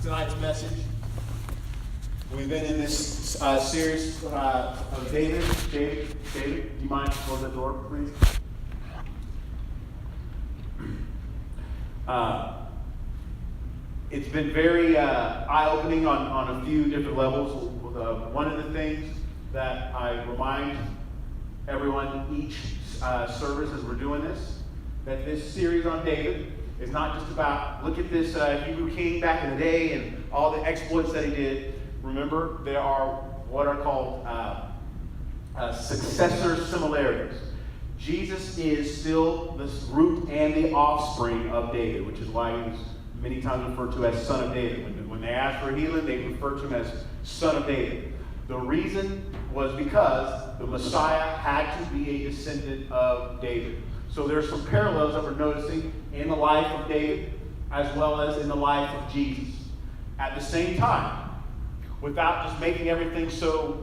tonight's message. We've been in this series of David. David, do you mind to close that door, please? It's been very eye-opening on a few different levels. One of the things that I remind everyone each service as we're doing this, that this series on David is not just about, look at this Hebrew king back in the day and all the exploits that he did. Remember, there are what are called successor similarities. Jesus is still the root and the offspring of David, which is why he was many times referred to as son of David. When they asked for healing, they referred to him as son of David. The reason was because the Messiah had to be a descendant of David. So there are some parallels that we're noticing in the life of David as well as in the life of Jesus. At the same time, without just making everything so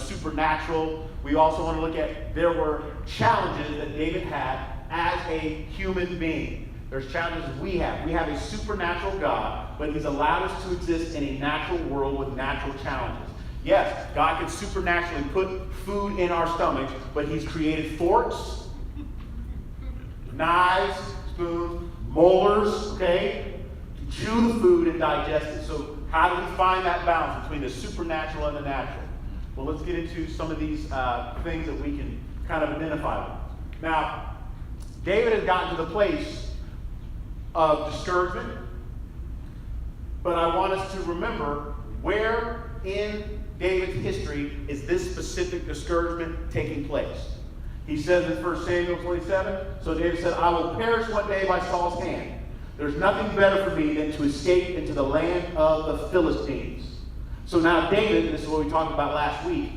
supernatural, we also want to look at there were challenges that David had as a human being. There's challenges we have. We have a supernatural God, but he's allowed us to exist in a natural world with natural challenges. Yes, God can supernaturally put food in our stomachs, but he's created forks, knives, spoons, molars, okay, to chew the food and digest it. So how do we find that balance between the supernatural and the natural? Well, let's get into some of these things that we can kind of identify with. Now, David has gotten to the place of discouragement, but I want us to remember where in David's history is this specific discouragement taking place. He says in 1 Samuel 27, so David said, I will perish one day by Saul's hand. There's nothing better for me than to escape into the land of the Philistines. So now David, and this is what we talked about last week,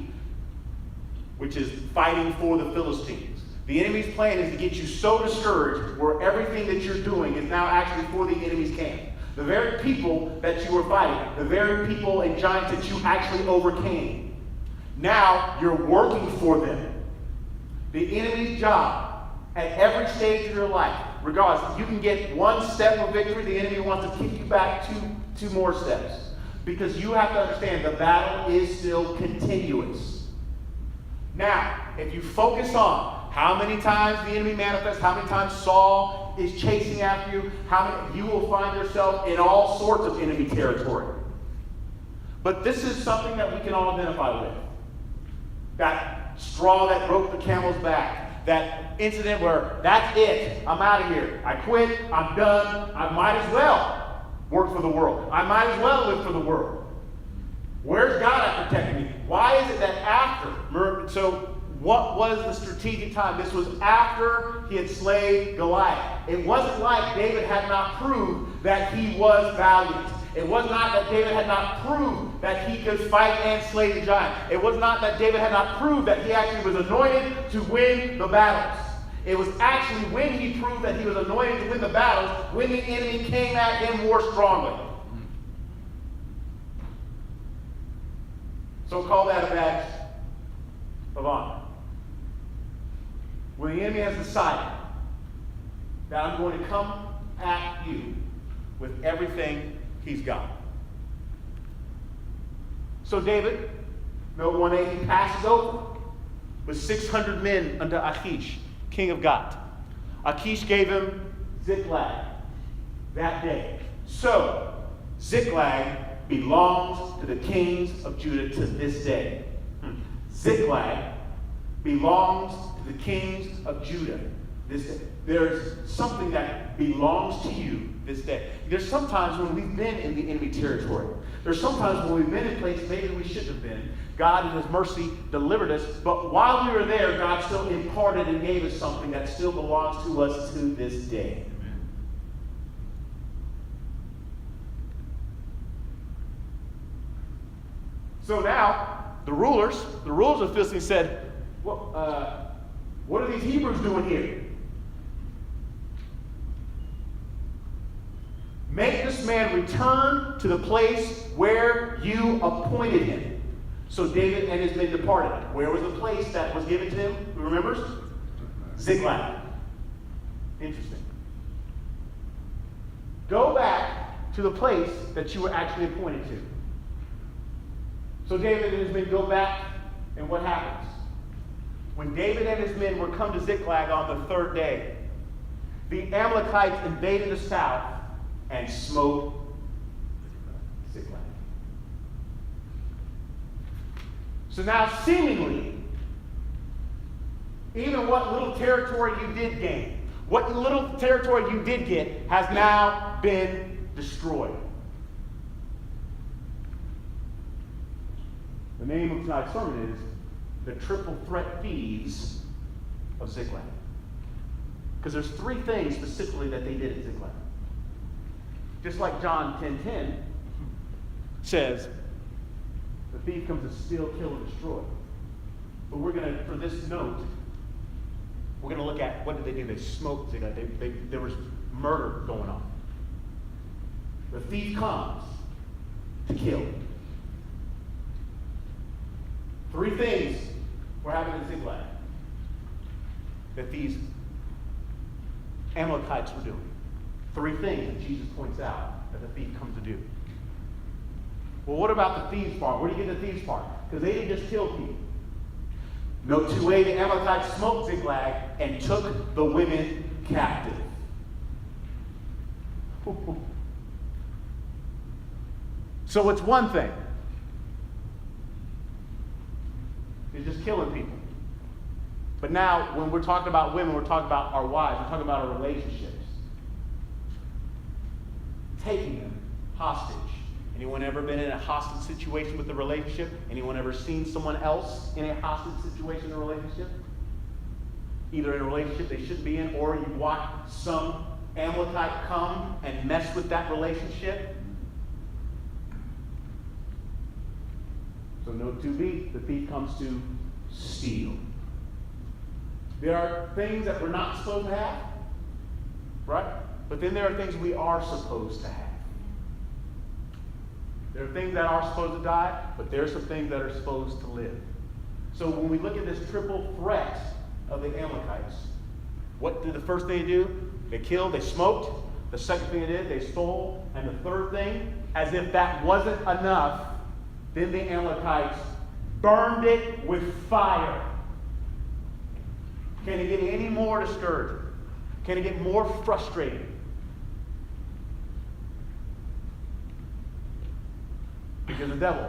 which is fighting for the Philistines. The enemy's plan is to get you so discouraged where everything that you're doing is now actually for the enemy's camp. The very people that you were fighting, the very people and giants that you actually overcame, now you're working for them. The enemy's job at every stage of your life, regardless, you can get one step of victory, the enemy wants to kick you back two more steps. Because you have to understand the battle is still continuous. Now, if you focus on how many times the enemy manifests, how many times Saul is chasing after you, you will find yourself in all sorts of enemy territory. But this is something that we can all identify with. That straw that broke the camel's back. That incident where that's it. I'm out of here. I quit. I'm done. I might as well work for the world. I might as well live for the world. Where's God at protecting me? Why is it that after? So what was the strategic time? This was after he had slayed Goliath. It wasn't like David had not proved that he was valiant. It was not that David had not proved that he could fight and slay the giant. It was not that David had not proved that he actually was anointed to win the battles. It was actually when he proved that he was anointed to win the battles, when the enemy came at him more strongly. So call that a badge of honor. When the enemy has decided that I'm going to come at you with everything he's got. So David, note 1a, he passes over with 600 men unto Achish, king of Gath. Achish gave him Ziklag that day. So Ziklag belongs to the kings of Judah to this day. Ziklag belongs to the kings of Judah this day. There's something that belongs to you this day. There's sometimes when we've been in the enemy territory. There's sometimes when we've been in places maybe we shouldn't have been. God in his mercy delivered us. But while we were there, God still imparted and gave us something that still belongs to us to this day. So now, the rulers of the Philistines said, what are these Hebrews doing here? Make this man return to the place where you appointed him. So David and his men departed. Where was the place that was given to him? Who remembers? Ziklag. Interesting. Go back to the place that you were actually appointed to. So David and his men go back, and what happens? When David and his men were come to Ziklag on the third day, the Amalekites invaded the south and smote Ziklag. So now seemingly, even what little territory you did gain, what little territory you did get has now been destroyed. The name of tonight's sermon is The Triple Threat Thieves of Ziklag. Because there's three things specifically that they did at Ziklag. Just like John 10:10 says, the thief comes to steal, kill, and destroy. But we're going to, for this note, we're going to look at what did they do? They smoked Ziklag. There was murder going on. The thief comes to kill. Three things were happening in Ziklag that these Amalekites were doing. Three things that Jesus points out that the thief comes to do. Well, what about the thieves part? Where do you get the thieves part? Because they didn't just kill people. Note 2a, the Amalekites smoked Ziklag and took the women captive. So it's one thing. It's just killing people. But now, when we're talking about women, we're talking about our wives. We're talking about our relationships. Taking them hostage. Anyone ever been in a hostage situation with a relationship? Anyone ever seen someone else in a hostage situation in a relationship? Either in a relationship they shouldn't be in, or you watch some Amalekite come and mess with that relationship. So note 2b, the thief comes to steal. There are things that we're not supposed to have, right? But then there are things we are supposed to have. There are things that are supposed to die, but there are some things that are supposed to live. So when we look at this triple threat of the Amalekites, what did the first thing they do? They killed, they smoked. The second thing they did, they stole. And the third thing, as if that wasn't enough, then the Amalekites burned it with fire. Can it get any more discouraging? Can it get more frustrating? Because the devil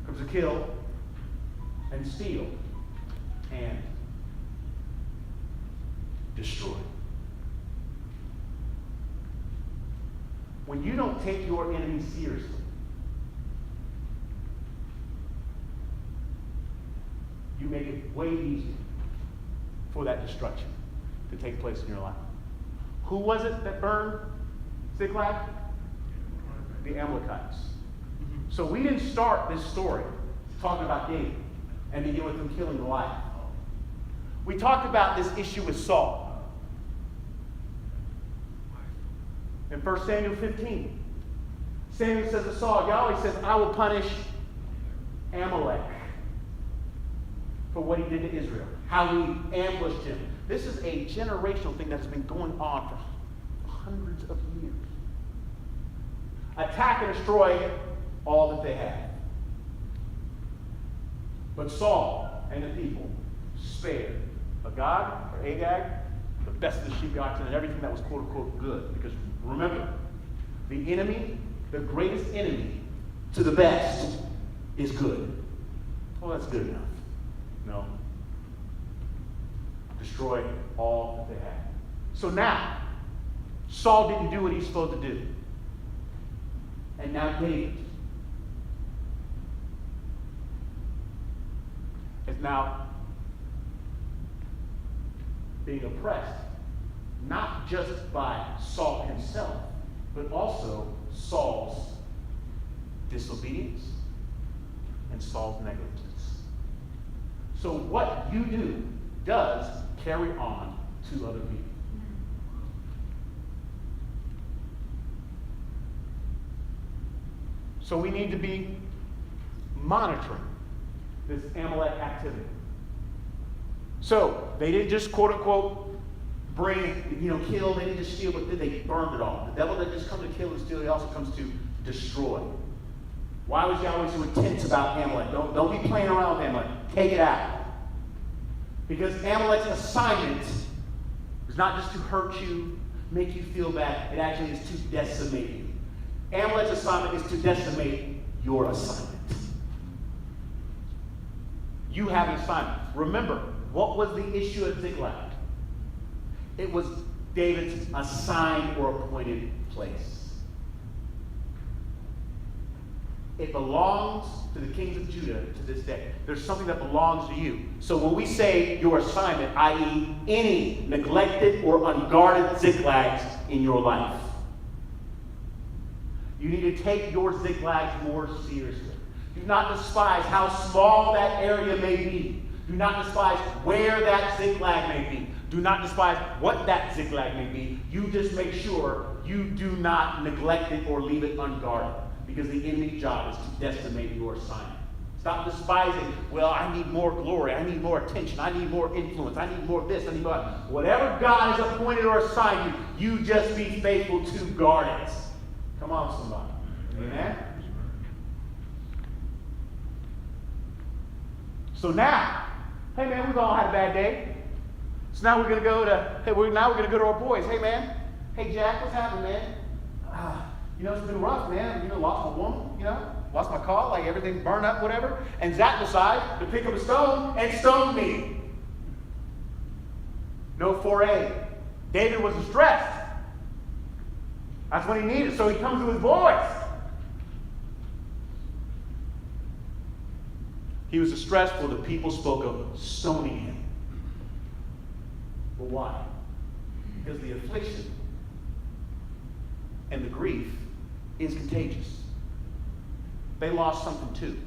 comes to kill and steal and destroy. When you don't take your enemy seriously, you make it way easier for that destruction to take place in your life. Who was it that burned Ziklag? The Amalekites. So we didn't start this story talking about David and begin with him killing Goliath. We talked about this issue with Saul. In 1 Samuel 15, Samuel says to Saul, Yahweh says, I will punish Amalek for what he did to Israel, how he ambushed him. This is a generational thing that's been going on for hundreds of years. Attack and destroy all that they had. But Saul and the people spared Agag, the best of the sheep, the oxen, and everything that was quote unquote good. Because remember, the enemy, the greatest enemy to the best is good. Well, that's good enough. No. Destroy all that they had. So now, Saul didn't do what he's supposed to do. And now David is now being oppressed, not just by Saul himself, but also Saul's disobedience and Saul's negligence. So what you do does carry on to other people. So we need to be monitoring this Amalek activity. So they didn't just quote unquote kill, they didn't just steal, but then they burned it all. The devil doesn't just come to kill and steal, he also comes to destroy. Why was Yahweh so intense about Amalek? Don't be playing around with Amalek. Take it out. Because Amalek's assignment is not just to hurt you, make you feel bad. It actually is to decimate you. Amalek's assignment is to decimate your assignment. You have an assignment. Remember, what was the issue at Ziklag? It was David's assigned or appointed place. It belongs to the kings of Judah to this day. There's something that belongs to you. So when we say your assignment, i.e. any neglected or unguarded Ziklags in your life, you need to take your Ziklags more seriously. Do not despise how small that area may be. Do not despise where that Ziklag may be. Do not despise what that Ziklag may be. You just make sure you do not neglect it or leave it unguarded. Because the enemy's job is to decimate your assignment. Stop despising, well, I need more glory. I need more attention. I need more influence. I need more of this. I need more. Whatever God has appointed or assigned you, you just be faithful to guard it. Come on, somebody. Amen? So now, hey man, we've all had a bad day. So now we're gonna go to our boys. Hey man, hey Jack, what's happening, man? It's been rough, man. Lost my woman, lost my car, like everything burned up, whatever. And Zach decided to pick up a stone and stone me. No foray. David was distressed. That's what he needed. So he comes to his boys. He was distressed for the people spoke of stoning him. But why? Because the affliction and the grief is contagious. They lost something too.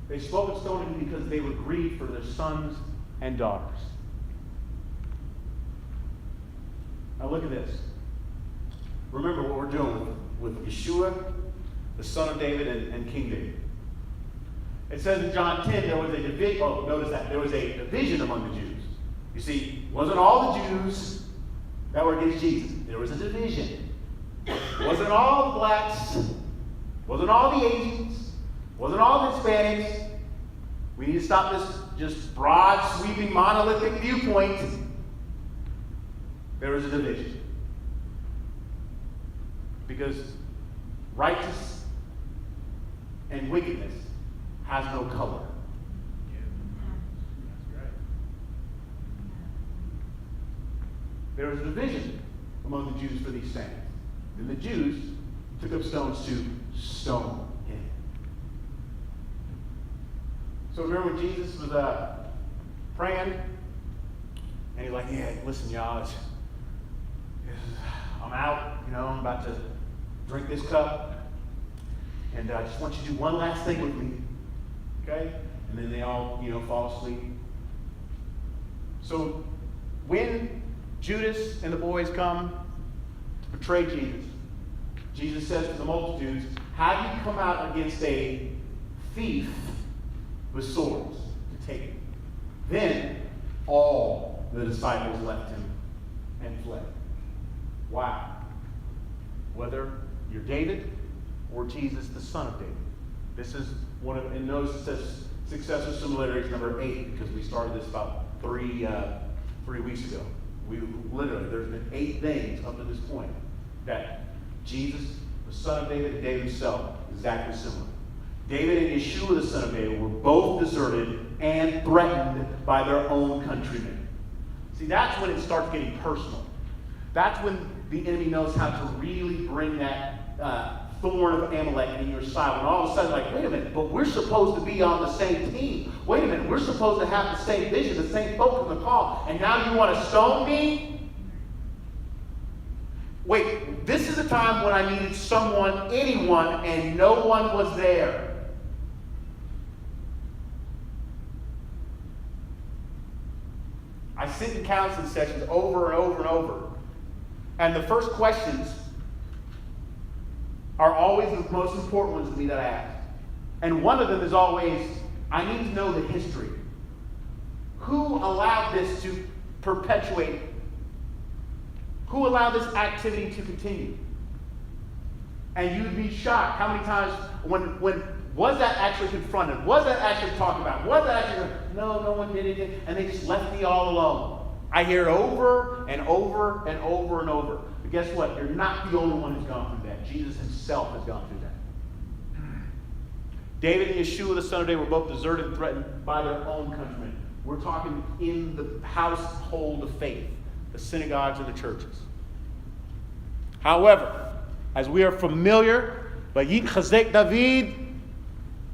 They spoke of stoning him because they were grieved for their sons and daughters. Now look at this. Remember what we're doing with Yeshua, the son of David, and King David. It says in John 10 there was a division. Oh, notice that. There was a division among the Jews. You see, it wasn't all the Jews that were against Jesus. There was a division. It wasn't all the blacks. It wasn't all the Asians. It wasn't all the Hispanics. We need to stop this just broad, sweeping, monolithic viewpoint. There was a division. Because righteous and wickedness has no color. There was a division among the Jews for these things. And the Jews took up stones to stone him. So remember when Jesus was praying, and he's like, yeah, listen, y'all, I'm out, I'm about to drink this cup, and I just want you to do one last thing with me, okay? And then they all, fall asleep. So when Judas and the boys come to betray Jesus, Jesus says to the multitudes, how do you come out against a thief with swords to take it? Then all the disciples left him and fled. Wow. Whether you're David or Jesus, the son of David. This is one of, and notice it says successor similarities number 8, because we started this about 3 weeks ago. There's been 8 things up to this point that Jesus, the son of David, and David himself, exactly similar. David and Yeshua, the son of David, were both deserted and threatened by their own countrymen. See, that's when it starts getting personal. That's when the enemy knows how to really bring that thorn of Amalek in your side. When all of a sudden, like, wait a minute, but we're supposed to be on the same team. Wait a minute, we're supposed to have the same vision, the same focus and the call. And now you want to stone me? Wait, this is a time when I needed someone, anyone, and no one was there. I sit in counseling sessions over and over and over. And the first questions are always the most important ones to me that I ask. And one of them is always, I need to know the history. Who allowed this to perpetuate? Who allowed this activity to continue? And you'd be shocked how many times when was that actually confronted? Was that actually talked about? Was that actually, no one did anything, and they just left me all alone. I hear it over and over and over and over. But guess what? You're not the only one who's gone through that. Jesus himself has gone through that. David and Yeshua, the son of David, were both deserted and threatened by their own countrymen. We're talking in the household of faith, the synagogues and the churches. However, as we are familiar, Vayitchazek David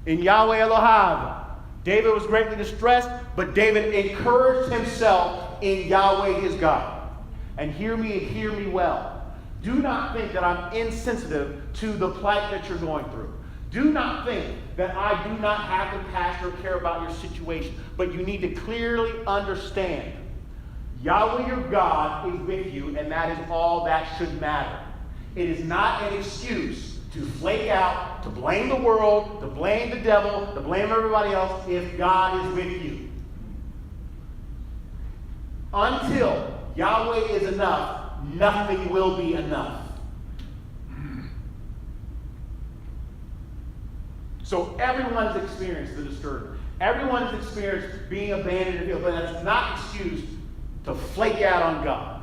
in Yahweh Elohav. David was greatly distressed, but David encouraged himself in Yahweh his God. And hear me well. Do not think that I'm insensitive to the plight that you're going through. Do not think that I do not have compassion or care about your situation. But you need to clearly understand, Yahweh your God is with you, and that is all that should matter. It is not an excuse to flake out, to blame the world, to blame the devil, to blame everybody else if God is with you. Until Yahweh is enough, nothing will be enough. So everyone has experienced the disturbance. Everyone has experienced being abandoned in the field, but that's not an excuse to flake out on God.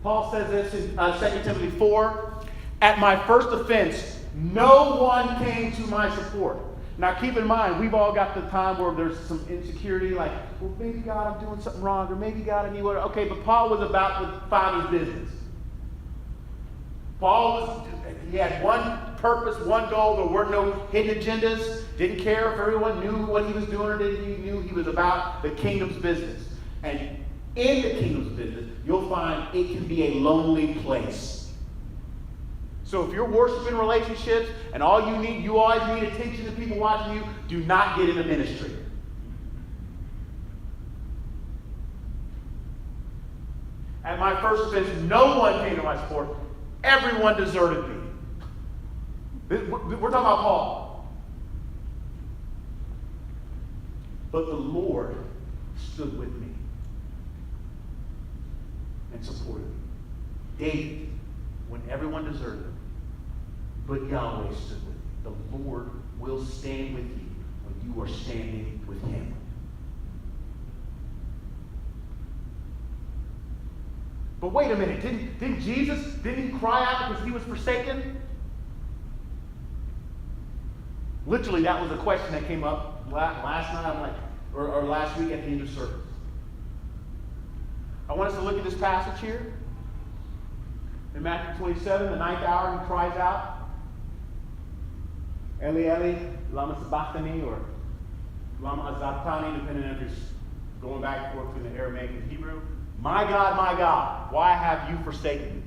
Paul says this in 2 Timothy 4. At my first offense, no one came to my support. Now keep in mind, we've all got the time where there's some insecurity, like, well, maybe God, I'm doing something wrong, or maybe God, I need what. Okay, but Paul was about the Father's business. He had one purpose, one goal. There were no hidden agendas. Didn't care if everyone knew what he was doing or didn't. He knew he was about the kingdom's business. And in the kingdom's business, you'll find it can be a lonely place. So if you're worshiping relationships and you always need attention to people watching you, do not get into ministry. At my first offense, no one came to my support. Everyone deserted me. We're talking about Paul. But the Lord stood with me and supported me. David, when everyone deserted him, but Yahweh stood with me. The Lord will stand with you when you are standing with him. But wait a minute, didn't Jesus cry out because he was forsaken? Literally, that was a question that came up last night, or last week at the end of service. I want us to look at this passage here. In Matthew 27, the 9th hour, he cries out, Eli, Eli, lama sabachthani, or lama azabtani, depending on if you're going back and forth between the Aramaic and Hebrew. My God, why have you forsaken me?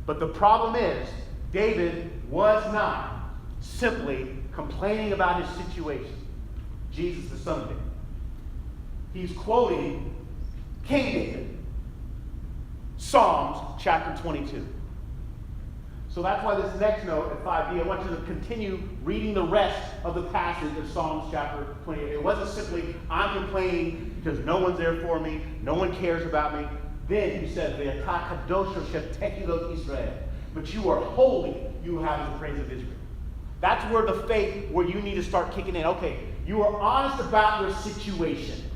But the problem is, David was not simply complaining about his situation. Jesus, the son of David. He's quoting King David. Psalms chapter 22. So that's why this next note at 5b, I want you to continue reading the rest of the passage of Psalms chapter 28. It wasn't simply, I'm complaining because no one's there for me, no one cares about me. Then he said, Israel. But you are holy, you have the praise of Israel. That's where the faith, where you need to start kicking in. Okay, you are honest about your situation.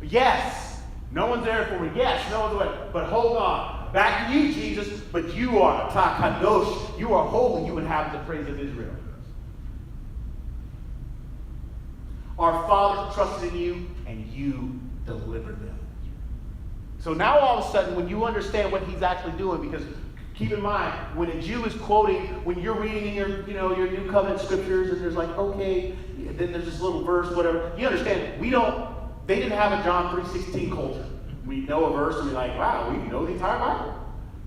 Yes, no one's there for me. Yes, no one's there. But hold on. Back to you, Jesus, but you are Kadosh. You are holy. You inhabit the praise of Israel. Our fathers trusted in you, and you delivered them. So now all of a sudden, when you understand what he's actually doing, because keep in mind, when a Jew is quoting, when you're reading in your New Covenant scriptures, and there's like, okay, then there's this little verse, whatever. You understand? They didn't have a John 3:16 culture. We know a verse and we're like, wow, we know the entire Bible.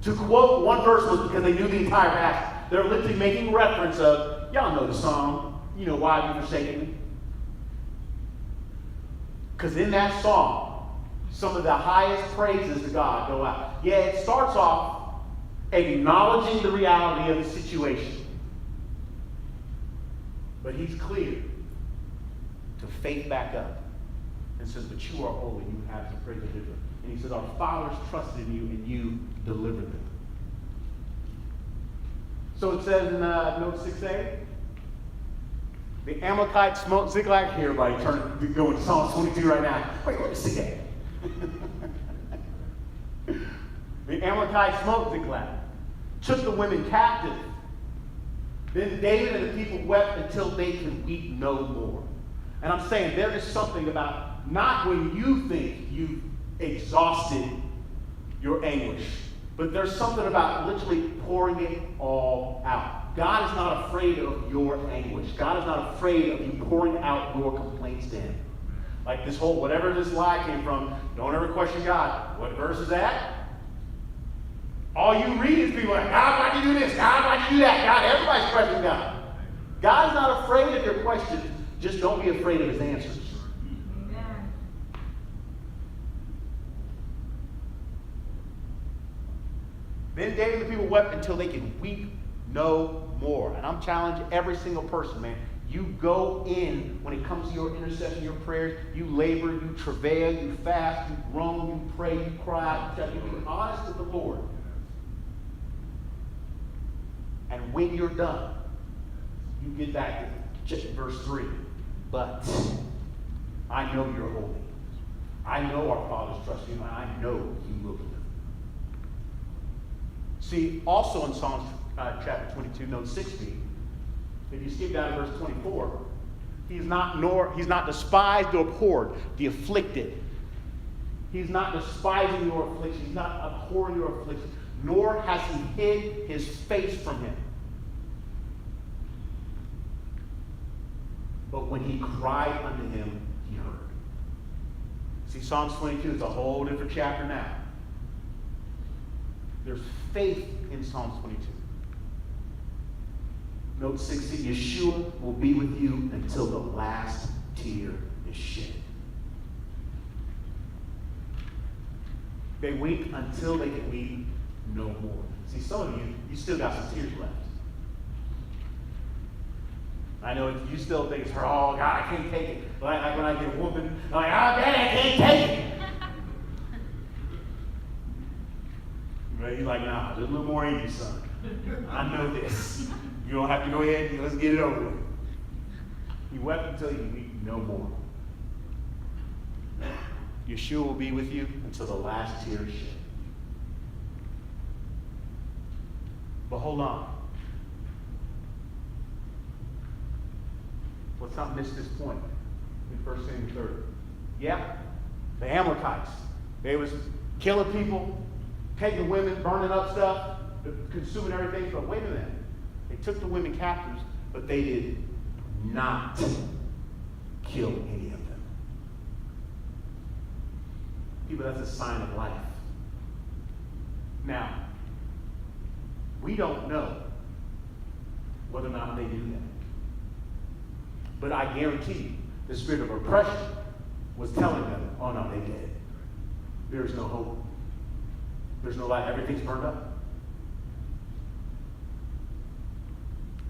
To quote one verse was because they knew the entire passage. They're literally making reference of, y'all know the song, why have you forsaken me? Because in that song, some of the highest praises to God go out. Yeah, it starts off acknowledging the reality of the situation. But he's clear to faith back up. and says, but you are holy, you have the praise of Israel. And he says, our fathers trusted in you, and you delivered them. So it says in note 6a, the Amalekites smote Ziklag. Here, everybody, go into Psalm 22 right now. Wait, what is 6a? The Amalekites smote Ziklag, took the women captive. Then David and the people wept until they could weep no more. And I'm saying there is something about not when you think you've exhausted your anguish, but there's something about literally pouring it all out. God is not afraid of your anguish. God is not afraid of you pouring out your complaints to him. Like this whole, whatever this lie came from, don't ever question God. What verse is that? All you read is people like, God, why'd you do this? God, why'd you do that? God, everybody's questioning God. God is not afraid of your questions. Just don't be afraid of his answers. Amen. Then David and the people wept until they could weep no more. And I'm challenging every single person, man. You go in when it comes to your intercession, your prayers. You labor, you travail, you fast, you groan, you pray, you cry. You be honest with the Lord. And when you're done, you get back to verse 3. But I know you're holy. I know our fathers trust you, and I know you will deliver. See, also in Psalms chapter 22, note 60, if you skip down to verse 24, he's not despised or abhorred the afflicted. He's not despising your affliction. He's not abhorring your affliction. Nor has he hid his face from him. But when he cried unto him, he heard. See, Psalms 22 is a whole different chapter now. There's faith in Psalms 22. Note 60, Yeshua will be with you until the last tear is shed. They weep until they can weep no more. See, some of you still got some tears left. I know you still think it's her, oh, God, I can't take it. Like when I get a woman, I'm like, oh, Daddy, I can't take it. But he's like, nah, there's a little more in you, son. I know this. You don't have to go ahead, let's get it over with. He wept until you weep no more. Yeshua will be with you until the last tear is shed. But hold on. Let's not miss this point in 1 Samuel 30. Yeah, the Amalekites. They was killing people, taking women, burning up stuff, consuming everything. But wait a minute. They took the women captives, but they did not kill any of them. People, that's a sign of life. Now, we don't know whether or not they do that. But I guarantee you, the spirit of oppression was telling them, oh no, they did. There is no hope. There's no light. Everything's burned up.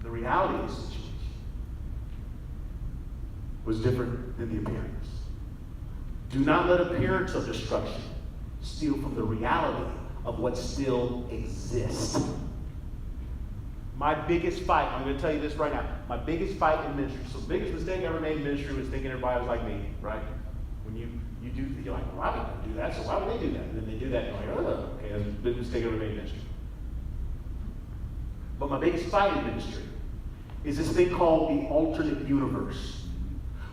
The reality of the situation was different than the appearance. Do not let appearance of destruction steal from the reality of what still exists. My biggest fight, I'm going to tell you this right now, my biggest fight in ministry, so the biggest mistake I ever made in ministry was thinking everybody was like me, right? When you do, you're like, well, why would they do that? So why would they do that? And then they do that, and you're like, oh, okay, that's the biggest mistake I ever made in ministry. But my biggest fight in ministry is this thing called the alternate universe,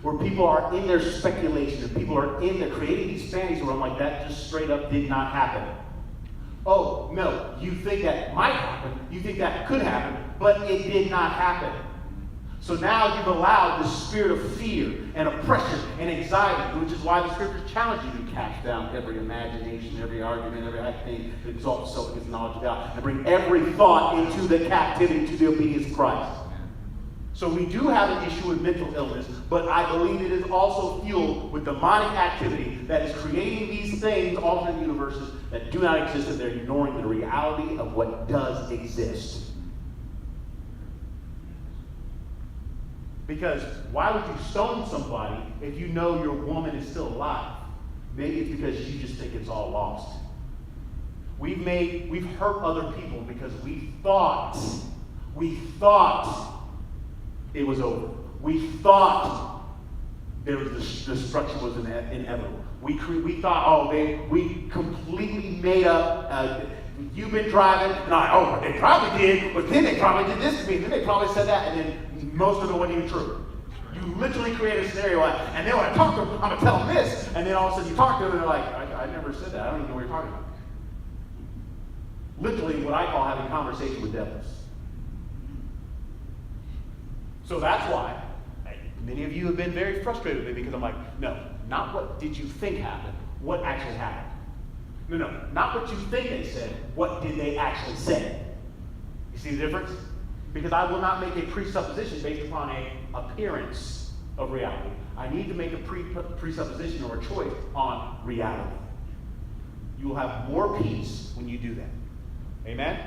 where people are in their speculation, and people are in there creating these fantasies where I'm like, that just straight up did not happen. Oh, no, you think that might happen, you think that could happen, but it did not happen. So now you've allowed the spirit of fear and oppression and anxiety, which is why the scriptures challenge you to cast down every imagination, every argument, every thing that exalts itself against the knowledge of God, and bring every thought into the captivity to the obedience of Christ. So we do have an issue with mental illness, but I believe it is also fueled with demonic activity that is creating these things, alternate universes, that do not exist, and they're ignoring the reality of what does exist. Because why would you stone somebody if you know your woman is still alive? Maybe it's because you just think it's all lost. We've hurt other people because we thought it was over. We thought there was destruction was inevitable. We thought, we completely made up. You've been driving, and they probably did, but then they probably did this to me, then they probably said that, and then most of it wasn't even true. You literally create a scenario, and then when I talk to them, I'm going to tell them this, and then all of a sudden you talk to them, and they're like, I never said that, I don't even know what you're talking about. Literally what I call having conversation with devils. So that's why many of you have been very frustrated with me, because I'm like, no, not what did you think happened, what actually happened. No, not what you think they said, what did they actually say? You see the difference? Because I will not make a presupposition based upon an appearance of reality. I need to make a presupposition or a choice on reality. You will have more peace when you do that. Amen?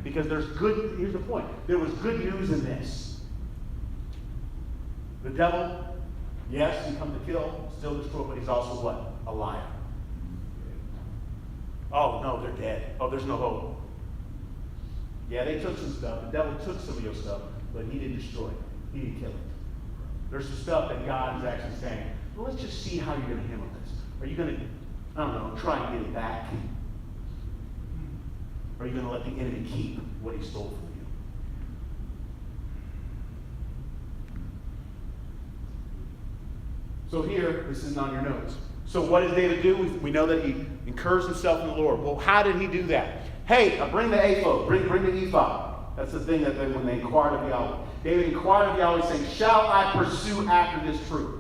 Because here's the point. There was good news in this. The devil, yes, he comes to kill, still destroy, but he's also what? A liar. Oh, no, they're dead. Oh, there's no hope. Yeah, they took some stuff. The devil took some of your stuff, but he didn't destroy it. He didn't kill it. There's some stuff that God is actually saying, well, let's just see how you're going to handle this. Are you going to, try and get it back? Or are you going to let the enemy keep what he stole from you? So here, this is on your notes. So what does David do? We know that he encouraged himself in the Lord. Well, how did he do that? Hey, bring the ephod, bring the ephod. That's the thing that when they inquired of Yahweh. David inquired of Yahweh saying, shall I pursue after this truth?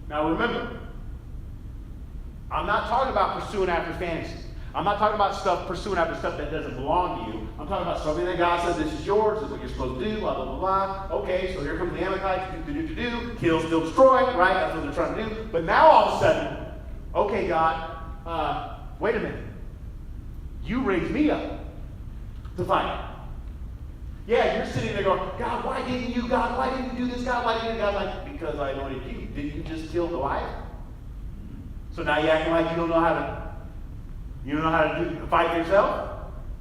Now remember, I'm not talking about pursuing after fantasy. I'm not talking about pursuing after stuff that doesn't belong to you. I'm talking about something that God says, this is yours, this is what you're supposed to do, blah, blah, blah, blah. Okay, so here comes the Amalekites, kill, steal, destroy, right? That's what they're trying to do. But now all of a sudden, okay, God, wait a minute. You raised me up to fight. Yeah, you're sitting there going, God, why didn't you, God? Why didn't you do this, God? Why didn't you? God's like, because I anointed you. Didn't you just kill Goliath? So now you're acting like you don't know how to fight yourself?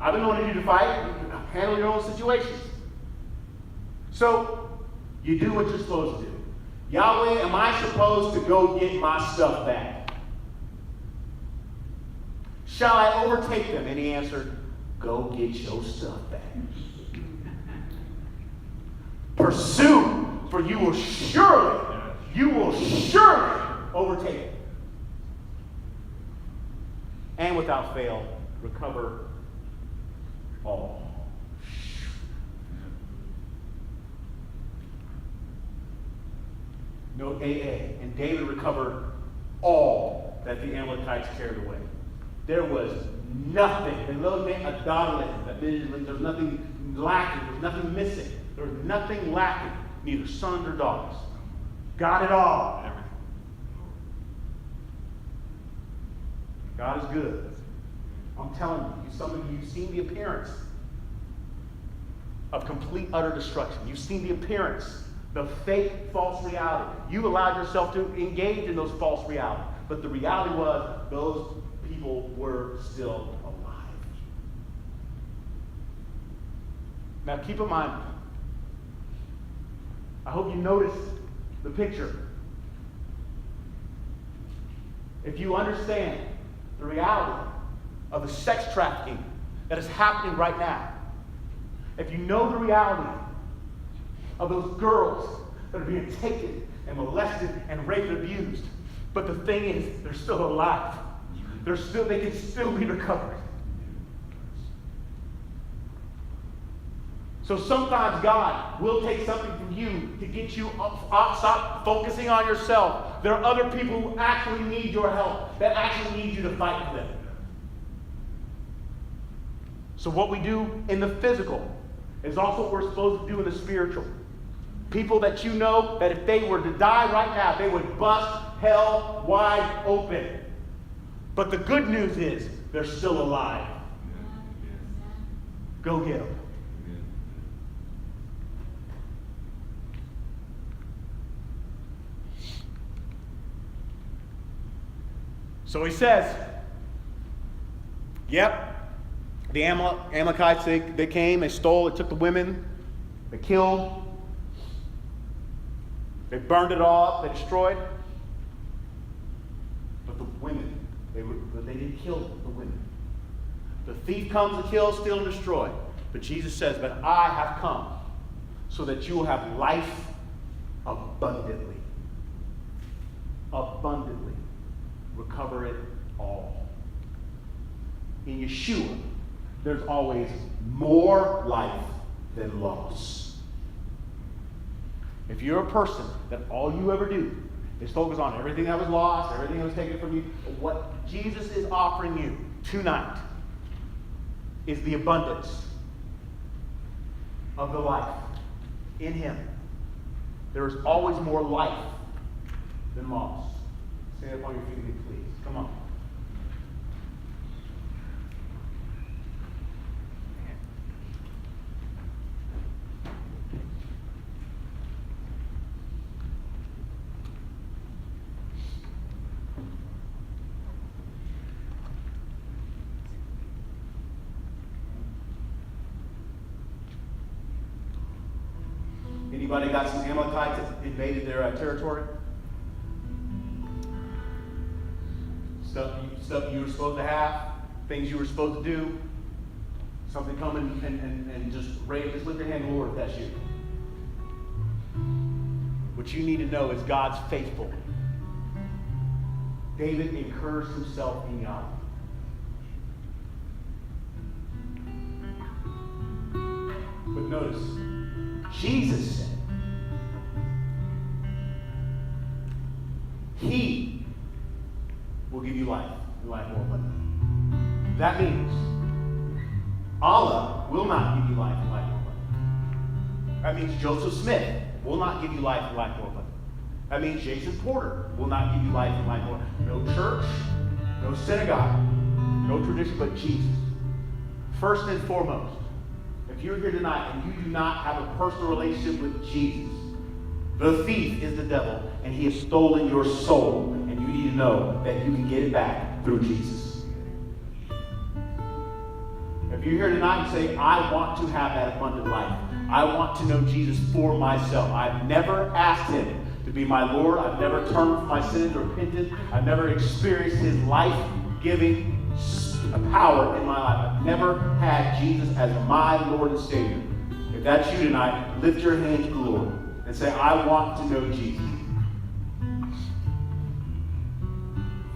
I've anointed you to fight. Handle your own situations. So you do what you're supposed to do. Yahweh, am I supposed to go get my stuff back? Shall I overtake them? And he answered, go get your stuff back. Pursue, for you will surely overtake it. And without fail, recover all. Note AA. And David recovered all that the Amalekites carried away. There was nothing. And those men adonalism. There was nothing lacking. There was nothing missing. There was nothing lacking. Neither sons or daughters. Got it all. God is good. I'm telling you, some of you, you've seen the appearance of complete, utter destruction. You've seen the appearance, the fake, false reality. You allowed yourself to engage in those false realities. But the reality was, those people were still alive. Now keep in mind, I hope you notice the picture. If you understand the reality of the sex trafficking that is happening right now, if you know the reality of those girls that are being taken and molested and raped and abused, but the thing is, they're still alive. They can still be recovered. So sometimes God will take something from you to get you off, stop focusing on yourself. There are other people who actually need your help, that actually need you to fight for them. So what we do in the physical is also what we're supposed to do in the spiritual. People that you know that if they were to die right now, they would bust hell wide open. But the good news is they're still alive. Go get them. So he says, yep, the Amalekites, they came, they stole, they took the women, they killed, they burned it all up, they destroyed. But the women, they didn't kill the women. The thief comes to kill, steal, and destroy. But Jesus says, but I have come so that you will have life abundantly. Abundantly. Recover it all. In Yeshua, there's always more life than loss. If you're a person that all you ever do is focus on everything that was lost, everything that was taken from you, what Jesus is offering you tonight is the abundance of the life in Him. There is always more life than loss. Stand up on your feet again, please. Come on. Anybody got some Amalekites that invaded their territory? Stuff you were supposed to have, things you were supposed to do, something come and just lift your hand, Lord, if that's you. What you need to know is God's faithful. David encouraged himself in God. But notice, Jesus said, He will give you life, and life more abundantly. That means Allah will not give you life and life more abundantly. That means Joseph Smith will not give you life and life more abundantly. That means Jason Porter will not give you life and life more abundantly. No church, no synagogue, no tradition, but Jesus. First and foremost, if you're here tonight and you do not have a personal relationship with Jesus, the thief is the devil, and he has stolen your soul, and you need to know that you can get it back through Jesus. If you're here tonight and say, I want to have that abundant life, I want to know Jesus for myself. I've never asked Him to be my Lord. I've never turned from my sins or repented. I've never experienced His life-giving power in my life. I've never had Jesus as my Lord and Savior. If that's you tonight, lift your hand to the Lord and say, I want to know Jesus.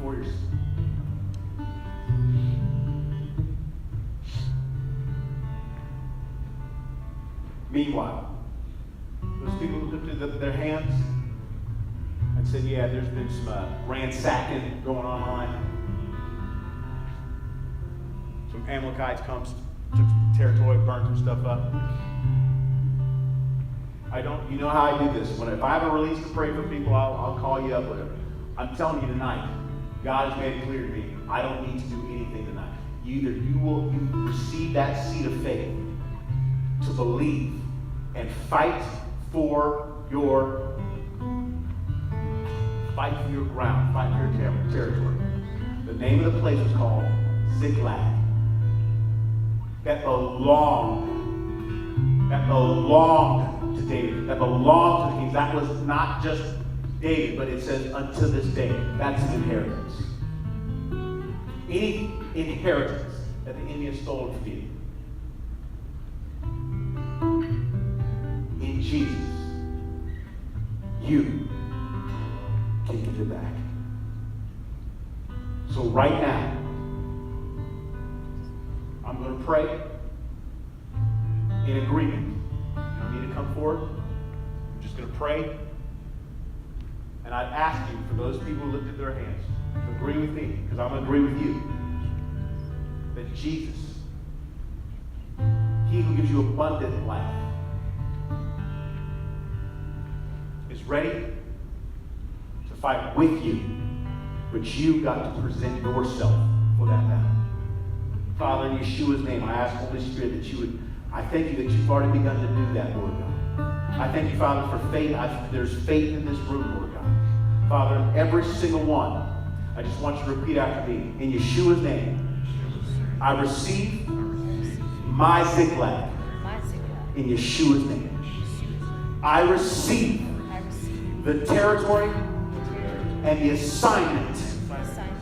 For yourself. Meanwhile, those people who lifted up their hands and said, yeah, there's been some ransacking going on. Some Amalekites took some territory, burned some stuff up. You know how I do this. If I have a release to pray for people, I'll call you up, whatever. I'm telling you tonight, God has made it clear to me, I don't need to do anything tonight. Either you receive that seed of faith to believe and fight for your ground, fight for your territory. The name of the place was called Ziklag. That belonged to David. That belonged to the kings. That was not just David, but it says unto this day. That's his inheritance. Any inheritance that the enemy has stolen from you, in Jesus, you can get it back. So right now, I'm going to pray in agreement. You don't need to come forward. I'm just going to pray. And I'd ask you, for those people who lifted their hands, to agree with me, because I'm going to agree with you, that Jesus, He who gives you abundant life, is ready to fight with you, but you got to present yourself for that battle. Father, in Yeshua's name, I ask, Holy Spirit, that you would, I thank you that you've already begun to do that, Lord God. I thank you, Father, for faith. There's faith in this room, Lord God. Father, every single one, I just want you to repeat after me. In Yeshua's name, I receive my Ziklag. In Yeshua's name. I receive the territory and the assignment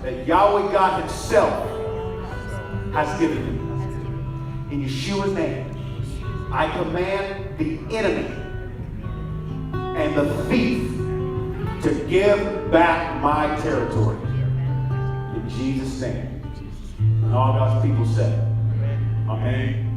that Yahweh God Himself has given me. In Yeshua's name, I command the enemy and the thief to give back my territory. In Jesus' name. And all God's people said, Amen.